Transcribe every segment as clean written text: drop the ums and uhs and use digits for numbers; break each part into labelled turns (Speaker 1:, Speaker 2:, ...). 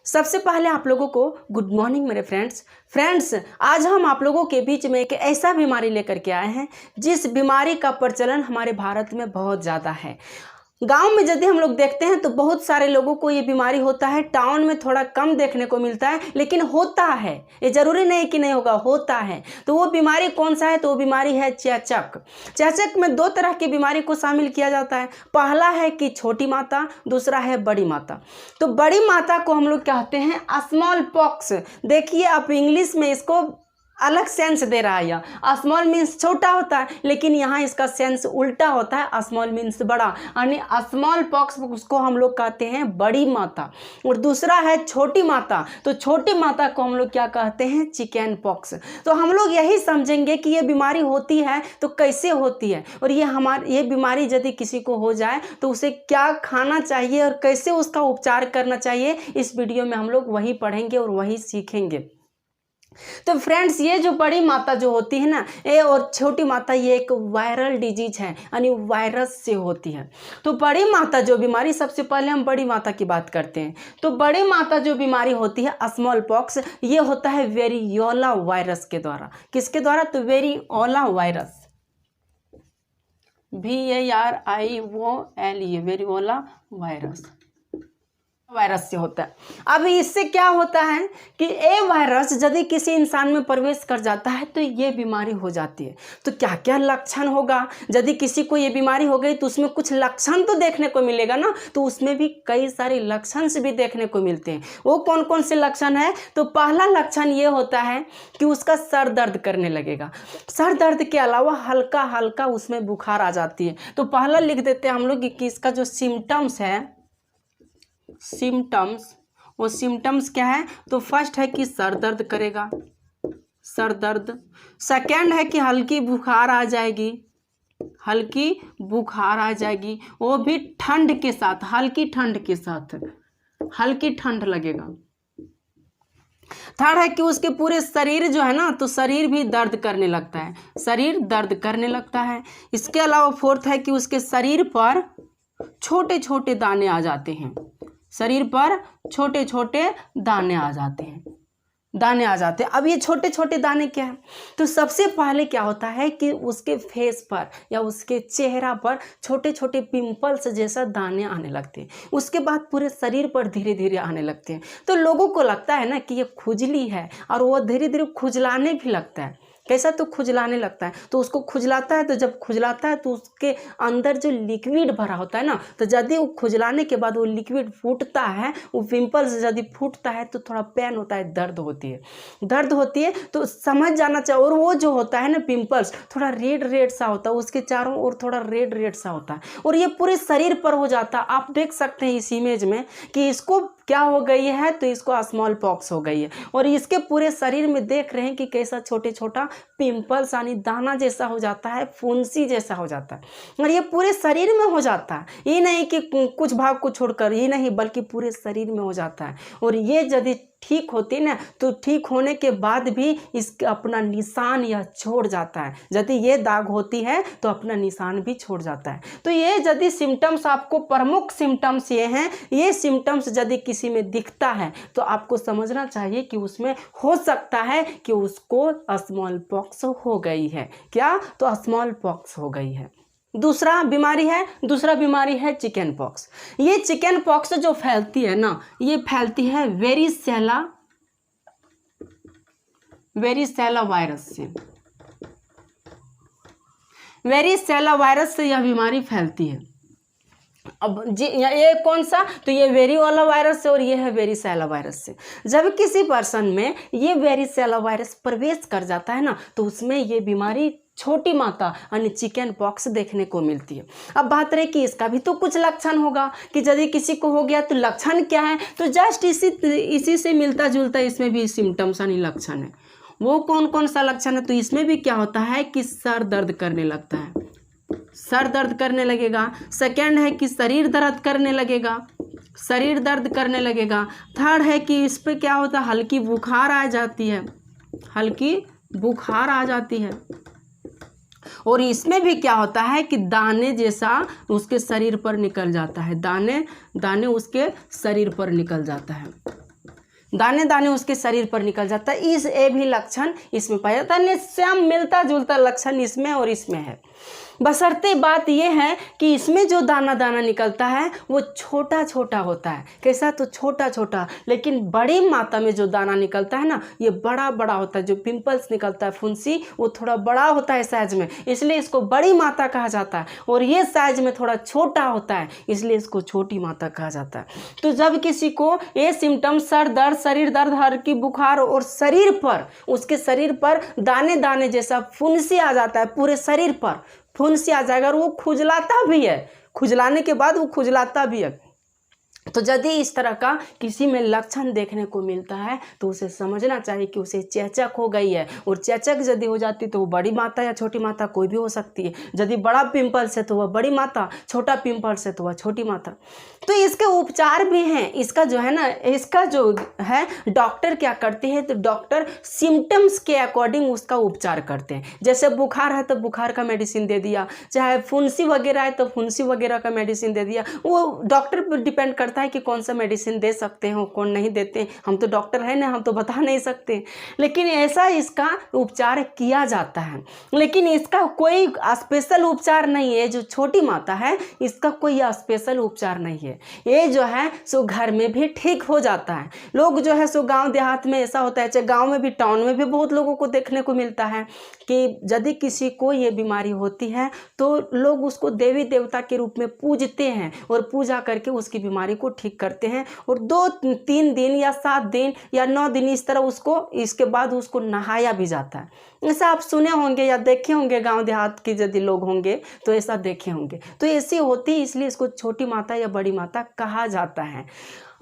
Speaker 1: सबसे पहले आप लोगों को गुड मॉर्निंग मेरे फ्रेंड्स। आज हम आप लोगों के बीच में एक ऐसा बीमारी लेकर के आए हैं जिस बीमारी का प्रचलन हमारे भारत में बहुत ज़्यादा है। गांव में यदि हम लोग देखते हैं तो बहुत सारे लोगों को ये बीमारी होता है। टाउन में थोड़ा कम देखने को मिलता है, लेकिन होता है। ये जरूरी नहीं कि नहीं होगा, होता है। तो वो बीमारी कौन सा है? तो वो बीमारी है चेचक। चेचक में दो तरह की बीमारी को शामिल किया जाता है। पहला है कि छोटी माता, दूसरा है बड़ी माता। तो बड़ी माता को हम लोग कहते हैं स्मॉल पॉक्स। देखिए आप इंग्लिश में इसको अलग सेंस दे रहा है। यह स्मॉल मीन्स छोटा होता है, लेकिन यहाँ इसका सेंस उल्टा होता है। स्मॉल मीन्स बड़ा, यानी स्मॉल पॉक्स उसको हम लोग कहते हैं बड़ी माता। और दूसरा है छोटी माता। तो छोटी माता को हम लोग क्या कहते हैं? Chicken pox. तो हम लोग यही समझेंगे कि ये बीमारी होती है तो कैसे होती है, और ये बीमारी यदि किसी को हो जाए तो उसे क्या खाना चाहिए और कैसे उसका उपचार करना चाहिए, इस वीडियो में हम लोग वही पढ़ेंगे और वही सीखेंगे। तो फ्रेंड्स, ये जो बड़ी माता जो होती है ना, ये और छोटी माता, ये एक वायरल डिजीज है, यानी वायरस से होती है। तो बड़ी माता जो बीमारी, सबसे पहले हम बड़ी माता की बात करते हैं। तो बड़ी माता जो बीमारी होती है स्मॉल पॉक्स, ये होता है वेरियोला वायरस के द्वारा। किसके द्वारा? तो variola virus, VARIOLE, variola virus से होता है। अब इससे क्या होता है कि ये वायरस यदि किसी इंसान में प्रवेश कर जाता है तो ये बीमारी हो जाती है। तो क्या क्या लक्षण होगा? यदि किसी को ये बीमारी हो गई तो उसमें कुछ लक्षण तो देखने को मिलेगा ना, तो उसमें भी कई सारे लक्षण भी देखने को मिलते हैं। वो कौन कौन से लक्षण है? तो पहला लक्षण ये होता है कि उसका सर दर्द करने लगेगा। सर दर्द के अलावा हल्का हल्का उसमें बुखार आ जाती है। तो पहला लिख देते हैं हम लोग कि इसका जो सिम्टम्स है, वो सिम्टम्स क्या है? तो फर्स्ट है कि सर दर्द करेगा, सर दर्द। सेकेंड है कि हल्की बुखार आ जाएगी, हल्की बुखार आ जाएगी, वो भी ठंड के साथ, हल्की ठंड के साथ, हल्की ठंड लगेगा। थर्ड है कि उसके पूरे शरीर जो है ना, तो शरीर भी दर्द करने लगता है, शरीर दर्द करने लगता है। इसके अलावा फोर्थ है कि उसके शरीर पर छोटे छोटे दाने आ जाते हैं, शरीर पर छोटे छोटे दाने आ जाते हैं, दाने आ जाते हैं। अब ये छोटे छोटे दाने क्या है? तो सबसे पहले क्या होता है कि उसके फेस पर या उसके चेहरा पर छोटे छोटे पिंपल्स जैसा दाने आने लगते हैं। उसके बाद पूरे शरीर पर धीरे धीरे आने लगते हैं। तो लोगों को लगता है ना कि ये खुजली है, और वो धीरे धीरे खुजलाने भी लगता है। कैसा? तो खुजलाने लगता है। तो उसको खुजलाता है, तो जब खुजलाता है तो उसके अंदर जो लिक्विड भरा होता है ना, तो यदि वो खुजलाने के बाद वो लिक्विड फूटता है, वो पिंपल्स यदि फूटता है तो थोड़ा पेन होता है, दर्द होती है, दर्द होती है। तो समझ जाना चाहिए। और वो जो होता है ना पिंपल्स, थोड़ा रेड रेड सा होता है, उसके चारों ओर थोड़ा रेड रेड सा होता है, और ये पूरे शरीर पर हो जाता है। आप देख सकते हैं इस इमेज में कि इसको क्या हो गई है? तो इसको स्मॉल पॉक्स हो गई है, और इसके पूरे शरीर में देख रहे हैं कि कैसा छोटे छोटा पिंपल्स, यानी दाना जैसा हो जाता है, फुंसी जैसा हो जाता है, और ये पूरे शरीर में हो जाता है। ये नहीं कि कुछ भाग को छोड़कर, ये नहीं, बल्कि पूरे शरीर में हो जाता है। और ये यदि ठीक होती ना, तो ठीक होने के बाद भी इसका अपना निशान यह छोड़ जाता है। यदि ये दाग होती है तो अपना निशान भी छोड़ जाता है। तो ये यदि सिम्टम्स, आपको प्रमुख सिम्टम्स ये हैं, ये सिम्टम्स यदि किसी में दिखता है तो आपको समझना चाहिए कि उसमें हो सकता है कि उसको स्मॉल पॉक्स हो गई है। क्या? तो स्मॉल पॉक्स हो गई है। दूसरा बीमारी है चिकन पॉक्स। ये चिकन पॉक्स जो फैलती है ना, ये फैलती है वेरिसेला वायरस से। वेरिसेला वायरस से यह बीमारी फैलती है। अब जी ये कौन सा? तो ये वेरियोला वायरस से, और ये है वेरिसेला वायरस से। जब किसी पर्सन में ये वेरिसेला वायरस प्रवेश कर जाता है ना, तो उसमें ये बीमारी छोटी माता यानी चिकन पॉक्स देखने को मिलती है। अब बात रही कि इसका भी तो कुछ लक्षण होगा कि यदि किसी को हो गया तो लक्षण क्या है? तो जस्ट इसी से मिलता जुलता इसमें भी सिम्टम्स यानी लक्षण है। वो कौन कौन सा लक्षण है? तो इसमें भी क्या होता है कि सर दर्द करने लगता है, सर दर्द करने लगेगा। सेकेंड है कि शरीर दर्द करने लगेगा, शरीर दर्द करने लगेगा। थर्ड है कि इस पे क्या होता है? हल्की बुखार आ जाती है, हल्की बुखार आ जाती है। और इसमें भी क्या होता है कि दाने जैसा उसके शरीर पर निकल जाता है, दाने उसके शरीर पर निकल जाता है। दाने दाने उसके शरीर पर निकल जाता है। इस ये भी लक्षण इसमें पाया जाता है। सेम मिलता जुलता लक्षण इसमें और इसमें है। बशर्ते बात यह है कि इसमें जो दाना दाना निकलता है वो छोटा छोटा होता है। कैसा? तो छोटा छोटा। लेकिन बड़ी मात्रा में जो दाना निकलता है ना, ये बड़ा बड़ा होता है। जो पिंपल्स निकलता है, फुंसी, वो थोड़ा बड़ा होता है साइज में, इसलिए इसको बड़ी मात्रा कहा जाता है। और ये साइज में थोड़ा छोटा होता है, इसलिए इसको छोटी मात्रा कहा जाता है। तो जब किसी को ये सिम्टम, सर दर्द, शरीर दर्द, हल्की बुखार और शरीर पर, उसके शरीर पर दाने दाने जैसा फुंसी आ जाता है, पूरे शरीर पर फुंसी आ जाएगा और वो खुजलाता भी है, खुजलाने के बाद वो खुजलाता भी है। तो यदि इस तरह का किसी में लक्षण देखने को मिलता है तो उसे समझना चाहिए कि उसे चेचक हो गई है। और चेचक यदि हो जाती तो वो बड़ी मात्रा या छोटी मात्रा कोई भी हो सकती है। यदि बड़ा पिंपल्स है तो वह बड़ी मात्रा, छोटा पिंपल्स है तो वह छोटी मात्रा। तो इसके उपचार भी हैं। इसका जो है ना, इसका जो है डॉक्टर क्या करते हैं, तो डॉक्टर सिम्टम्स के अकॉर्डिंग उसका उपचार करते हैं। जैसे बुखार है तो बुखार का मेडिसिन दे दिया, चाहे फुंसी वगैरह है तो फुंसी वगैरह का मेडिसिन दे दिया। वो डॉक्टर पर डिपेंड करता है कि कौन सा मेडिसिन दे सकते हैं, कौन नहीं देते हैं। हम तो डॉक्टर है ना, हम तो बता नहीं सकते। लेकिन ऐसा इसका उपचार किया जाता है। लेकिन इसका कोई स्पेशल उपचार नहीं है। जो छोटी मात्रा है इसका कोई स्पेशल उपचार नहीं है। ये जो है सो घर में भी ठीक हो जाता है। लोग जो है सो गांव देहात में ऐसा होता है, चाहे गांव में भी, टाउन में भी बहुत लोगों को देखने को मिलता है कि यदि किसी को ये बीमारी होती है तो लोग उसको देवी देवता के रूप में पूजते हैं और पूजा करके उसकी बीमारी को ठीक करते हैं। और 2-3 दिन या 7 दिन या 9 दिन इस तरह उसको, इसके बाद उसको नहाया भी जाता है। ऐसा आप सुने होंगे या देखे होंगे, गांव देहात के यदि लोग होंगे तो ऐसा देखे होंगे। तो ऐसी होती है, इसलिए इसको छोटी माता या बड़ी माता कहा जाता है।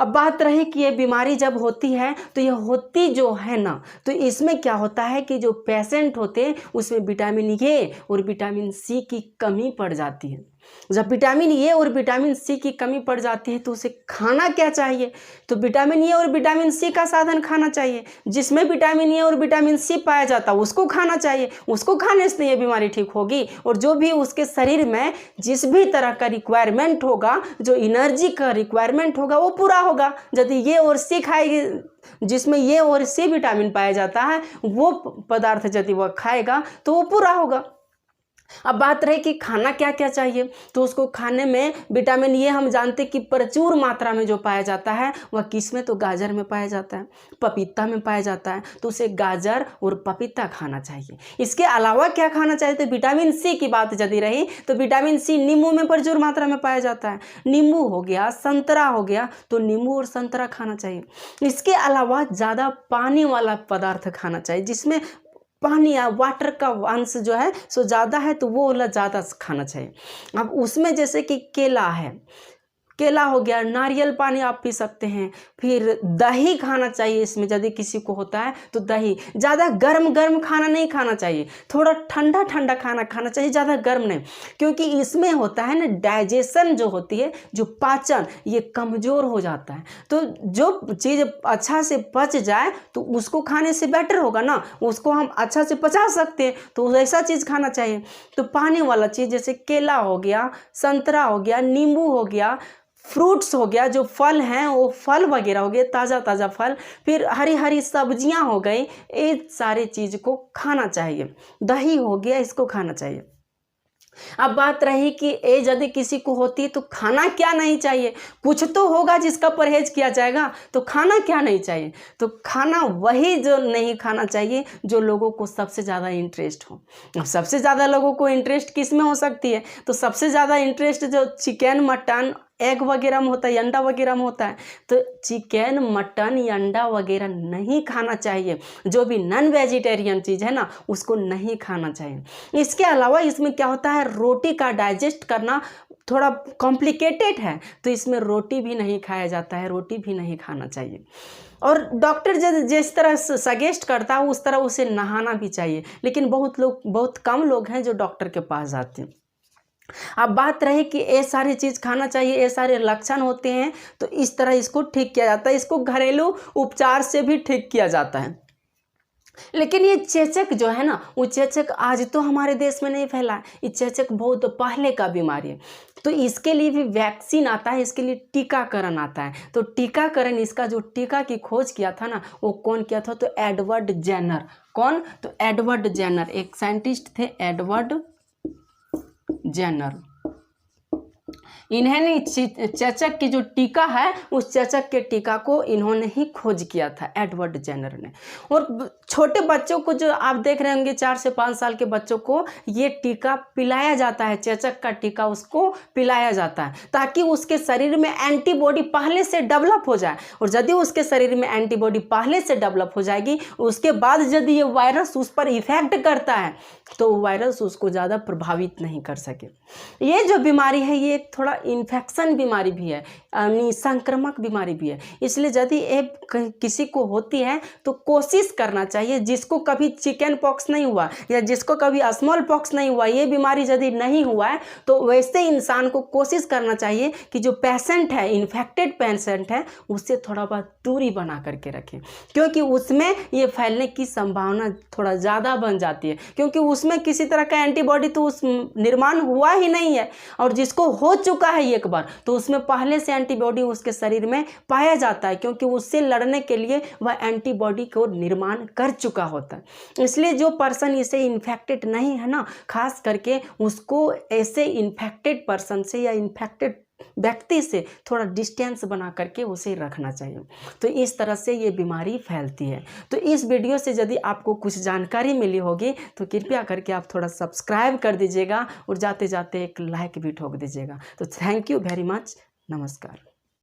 Speaker 1: अब बात रही कि ये बीमारी जब होती है तो ये होती जो है ना, तो इसमें क्या होता है कि जो पेशेंट होते हैं उसमें विटामिन ए और विटामिन सी की कमी पड़ जाती है। जब विटामिन ए और विटामिन सी की कमी पड़ जाती है तो उसे खाना क्या चाहिए? तो विटामिन ए और विटामिन सी का साधन खाना चाहिए। जिसमें विटामिन ए और विटामिन सी पाया जाता है उसको खाना चाहिए। उसको खाने से ये बीमारी ठीक होगी। और जो भी उसके शरीर में जिस भी तरह का रिक्वायरमेंट होगा, जो एनर्जी का रिक्वायरमेंट होगा, वो पूरा होगा। यदि ये और सी खाएगी, जिसमें ये और सी विटामिन पाया जाता है, वो पदार्थ यदि वह खाएगा तो वो पूरा होगा। अब बात रही कि खाना क्या क्या चाहिए, तो उसको खाने में विटामिन ए हम जानते कि प्रचुर मात्रा में जो पाया जाता है वह किस में, तो गाजर में पाया जाता है, पपीता में पाया जाता है। तो उसे गाजर और पपीता खाना चाहिए। इसके अलावा क्या खाना चाहिए, तो विटामिन सी की बात यदि रही तो विटामिन सी नींबू में प्रचुर मात्रा में पाया जाता है। नींबू हो गया, संतरा हो गया, तो नींबू और संतरा खाना चाहिए। इसके अलावा ज़्यादा पानी वाला पदार्थ खाना चाहिए, जिसमें पानी या वाटर का अंश जो है सो ज़्यादा है, तो वो वाला ज़्यादा खाना चाहिए। अब उसमें जैसे कि केला है, केला हो गया, नारियल पानी आप पी सकते हैं। फिर दही खाना चाहिए। इसमें यदि किसी को होता है तो दही, ज़्यादा गर्म गर्म खाना नहीं खाना चाहिए, थोड़ा ठंडा ठंडा खाना खाना चाहिए, ज़्यादा गर्म नहीं। क्योंकि इसमें होता है ना, डाइजेशन जो होती है, जो पाचन, ये कमज़ोर हो जाता है। तो जो चीज़ अच्छा से पच जाए तो उसको खाने से बेटर होगा ना, उसको हम अच्छा से पचा सकते हैं, तो ऐसा चीज़ खाना चाहिए। तो पानी वाला चीज़ जैसे केला हो गया, संतरा हो गया, नींबू हो गया, फ्रूट्स हो गया, जो फल हैं वो फल वगैरह हो गए, ताज़ा ताज़ा फल, फिर हरी हरी सब्जियां हो गई, ये सारे चीज़ को खाना चाहिए। दही हो गया, इसको खाना चाहिए। अब बात रही कि ये यदि किसी को होती है तो खाना क्या नहीं चाहिए। कुछ तो होगा जिसका परहेज किया जाएगा, तो खाना क्या नहीं चाहिए, तो खाना वही जो नहीं खाना चाहिए जो लोगों को सबसे ज़्यादा इंटरेस्ट हो। अब सबसे ज़्यादा लोगों को इंटरेस्ट किस में हो सकती है, तो सबसे ज़्यादा इंटरेस्ट जो चिकन, मटन, एग वगैरह में होता है, अंडा वगैरह में होता है। तो चिकन, मटन, अंडा वगैरह नहीं खाना चाहिए। जो भी नॉन वेजिटेरियन चीज़ है ना, उसको नहीं खाना चाहिए। इसके अलावा इसमें क्या होता है, रोटी का डाइजेस्ट करना थोड़ा कॉम्प्लिकेटेड है, तो इसमें रोटी भी नहीं खाया जाता है, रोटी भी नहीं खाना चाहिए। और डॉक्टर जिस तरह सजेस्ट करता है उस तरह उसे नहाना भी चाहिए। लेकिन बहुत कम लोग हैं जो डॉक्टर के पास जाते हैं। अब बात रही कि ये सारी चीज़ खाना चाहिए, ये सारे लक्षण होते हैं, तो इस तरह इसको ठीक किया जाता है। इसको घरेलू उपचार से भी ठीक किया जाता है। लेकिन ये चेचक जो है ना, वो चेचक आज तो हमारे देश में नहीं फैला है, ये चेचक बहुत पहले का बीमारी है। तो इसके लिए भी वैक्सीन आता है, इसके लिए टीकाकरण आता है। तो टीकाकरण, इसका जो टीका की खोज किया था ना, वो कौन किया था? तो एडवर्ड जेनर। कौन? तो एडवर्ड जेनर, एक साइंटिस्ट थे एडवर्ड जेनर। इन्होंने चेचक की जो टीका है, उस चेचक के टीका को इन्होंने ही खोज किया था, एडवर्ड जेनर ने। और छोटे बच्चों को जो आप देख रहे होंगे 4 से 5 साल के बच्चों को ये टीका पिलाया जाता है, चेचक का टीका उसको पिलाया जाता है, ताकि उसके शरीर में एंटीबॉडी पहले से डेवलप हो जाए। और यदि उसके शरीर में एंटीबॉडी पहले से डेवलप हो जाएगी, उसके बाद यदि ये वायरस उस पर इफेक्ट करता है तो वायरस उसको ज़्यादा प्रभावित नहीं कर सके। ये जो बीमारी है, ये थोड़ा इन्फेक्शन बीमारी भी है, यानी संक्रामक बीमारी भी है। इसलिए यदि ये किसी को होती है तो कोशिश करना चाहिए, जिसको कभी चिकन पॉक्स नहीं हुआ या जिसको कभी स्मॉल पॉक्स नहीं हुआ, ये बीमारी यदि नहीं हुआ है, तो वैसे इंसान को कोशिश करना चाहिए कि जो पेशेंट है, इन्फेक्टेड पेशेंट है, उससे थोड़ा बहुत दूरी बना करके रखें, क्योंकि उसमें ये फैलने की संभावना थोड़ा ज़्यादा बन जाती है, क्योंकि उसमें किसी तरह का एंटीबॉडी तो उस निर्माण हुआ ही नहीं है। और जिसको हो चुका है एक बार, तो उसमें पहले से एंटीबॉडी उसके शरीर में पाया जाता है, क्योंकि उससे लड़ने के लिए वह एंटीबॉडी को निर्माण कर चुका होता है। इसलिए जो पर्सन इसे इन्फेक्टेड नहीं है ना, खास करके उसको ऐसे इन्फेक्टेड पर्सन से या इन्फेक्टेड व्यक्ति से थोड़ा डिस्टेंस बना करके उसे रखना चाहिए। तो इस तरह से ये बीमारी फैलती है। तो इस वीडियो से यदि आपको कुछ जानकारी मिली होगी तो कृपया करके आप थोड़ा सब्सक्राइब कर दीजिएगा और जाते जाते एक लाइक भी ठोक दीजिएगा। तो थैंक यू वेरी मच। नमस्कार।